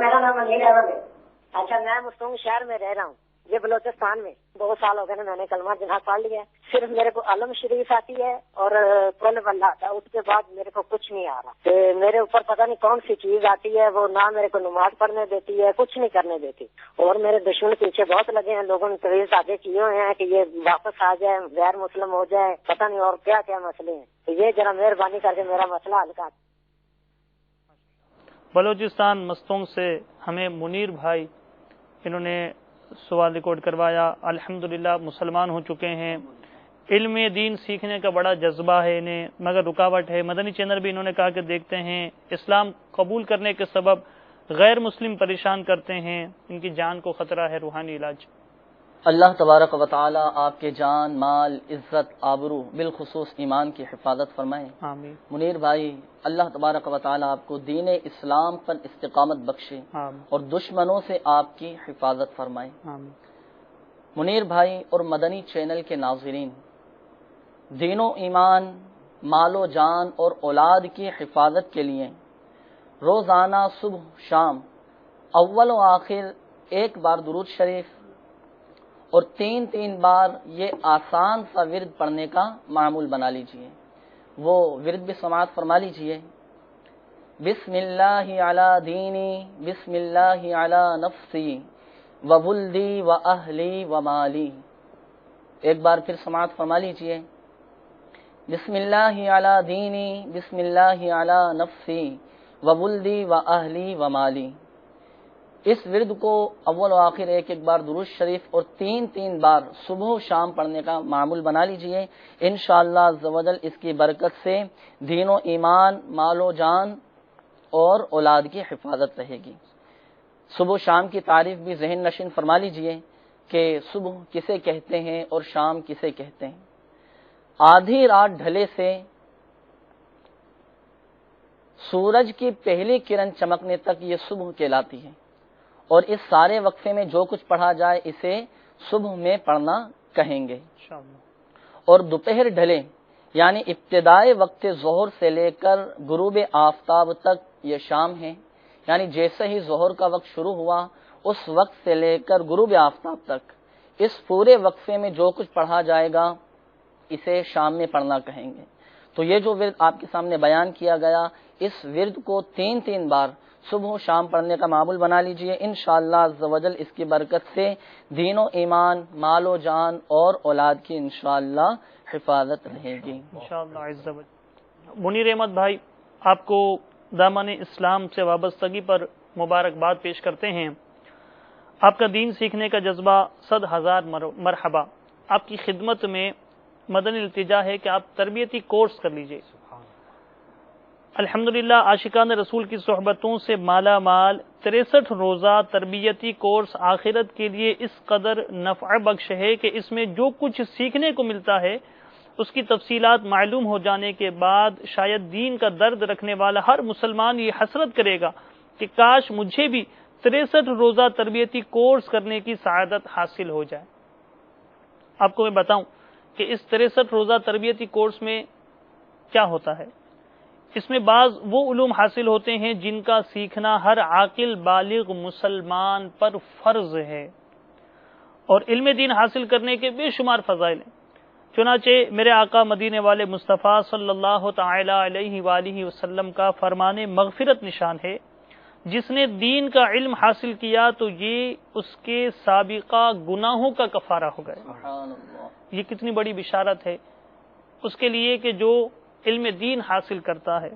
मेरा नाम अनिल अहमद है। अच्छा, मैं मुस्तंग शहर में रह रहा हूँ, ये बलोचिस्तान में। 2 साल हो गए ना, मैंने कलमा जिहाद पढ़ लिया है। सिर्फ मेरे को अलम शरीफ आती है और कुल वल्लाह आता है, उसके बाद मेरे को कुछ नहीं आ रहा। तो मेरे ऊपर पता नहीं कौन सी चीज आती है, वो ना मेरे को नमाज पढ़ने देती है, कुछ नहीं करने देती। और मेरे दुश्मन पीछे बहुत लगे हैं, लोगों ने तवीज़ आगे किए हुए हैं कि ये वापस आ जाए, गैर मुस्लिम हो जाए, पता नहीं और क्या क्या मसले हैं। तो ये जरा मेहरबानी करके मेरा मसला हल कर। बलोचिस्तान मस्तोंग से हमें मुनीर भाई, इन्होंने सवाल रिकॉर्ड करवाया। अल्हम्दुलिल्लाह मुसलमान हो चुके हैं। इल्म दीन सीखने का बड़ा जज्बा है इन्हें, मगर रुकावट है। मदनी चैनल भी इन्होंने कहा कि देखते हैं इस्लाम कबूल करने के सबब गैर मुस्लिम परेशान करते हैं, इनकी जान को खतरा है, रूहानी इलाज। अल्लाह तबारक व तआला आपके जान, माल, इज्जत, आबरू, बिलखुसूस ईमान की हिफाजत फरमाए। आमीन। मुनीर भाई, अल्लाह तबारक व तआला आपको दीन इस्लाम पर इस्तिकामत बख्शे और दुश्मनों से आपकी हिफाजत फरमाए। आमीन। मुनीर भाई और मदनी चैनल के नाज़रीन, दीनो ईमान, मालो जान और औलाद की हिफाजत के लिए रोज़ाना सुबह शाम अव्वल व आखिर एक बार दुरूद शरीफ और 3 बार ये आसान सा विर्द पढ़ने का मामूल बना लीजिए। वो विर्द भी समाअत फरमा लीजिए। बिस्मिल्लाहि अला दीनी, बिस्मिल्लाहि अला नफ्सी व वुल्दी व अहली व माली। एक बार फिर समाअत फरमा लीजिए। बिस्मिल्लाहि अला दीनी, बिस्मिल्लाहि अला नफ्सी व वुल्दी व अहली व माली। इस विर्द को अव्वल व आखिर एक बार दुरूद शरीफ और 3 बार सुबह शाम पढ़ने का मामूल बना लीजिए। इंशाअल्लाह अज़्ज़वजल इसकी बरकत से दीनो ईमान, मालो जान और औलाद की हिफाजत रहेगी। सुबह शाम की तारीफ भी ज़हन नशीन फरमा लीजिए कि सुबह किसे कहते हैं और शाम किसे कहते हैं। आधी रात ढले से सूरज की पहली किरण चमकने तक ये सुबह कहलाती है, और इस सारे वक्फे में जो कुछ पढ़ा जाए इसे सुबह में पढ़ना कहेंगे। और दोपहर ढले यानी इब्तिदाए वक्त ज़ोहर से लेकर गुरूब आफताब तक ये शाम है, यानी जैसे ही ज़ोहर का वक्त शुरू हुआ उस वक्त से लेकर गुरूब आफताब तक इस पूरे वक्फे में जो कुछ पढ़ा जाएगा इसे शाम में पढ़ना कहेंगे। तो ये जो विर्द आपके सामने बयान किया गया, इस विर्द को 3 बार सुबह शाम पढ़ने का मामूल बना लीजिए। इंशाअल्लाह अज़्ज़वजल इसकी बरकत से दीनो ईमान, मालो जान और औलाद की इंशाअल्लाह हिफाजत रहेगी इंशाअल्लाह अज़्ज़वजल। मुनीर अहमद भाई, आपको दामन इस्लाम से वाबस्तगी पर मुबारकबाद पेश करते हैं। आपका दीन सीखने का जज्बा 100,000 मरहबा। आपकी खिदमत में मदनी इल्तिजा है कि आप तरबियती कोर्स कर लीजिए। अल्हम्दुलिल्लाह आशिकान रसूल की सोहबतों से माला माल 63 रोज़ा तरबियती कोर्स आखिरत के लिए इस कदर नफ़अ बख्श है कि इसमें जो कुछ सीखने को मिलता है उसकी तफसीलात मालूम हो जाने के बाद शायद दीन का दर्द रखने वाला हर मुसलमान ये हसरत करेगा कि काश मुझे भी 63 रोज़ा तरबियती कोर्स करने की सआदत हासिल हो जाए। आपको मैं बताऊं कि इस 63 रोज़ा तरबियती कोर्स में क्या होता है। इसमें बाज़ वो उलूम हासिल होते हैं जिनका सीखना हर आकिल बालिग मुसलमान पर फर्ज है, और इल्म दीन हासिल करने के बेशुमार फ़ज़ाइल हैं। चुनाचे मेरे आका मदीने वाले मुस्तफ़ा सल्लल्लाहु तआला अलैहि वालिहि वसल्लम का फरमाने मग़फ़िरत निशान है, जिसने दीन का इल्म हासिल किया तो ये उसके साबिक़ा गुनाहों का कफ़ारा हो गया। ये कितनी बड़ी बिशारत है उसके लिए कि जो इल्म दीन हासिल करता है।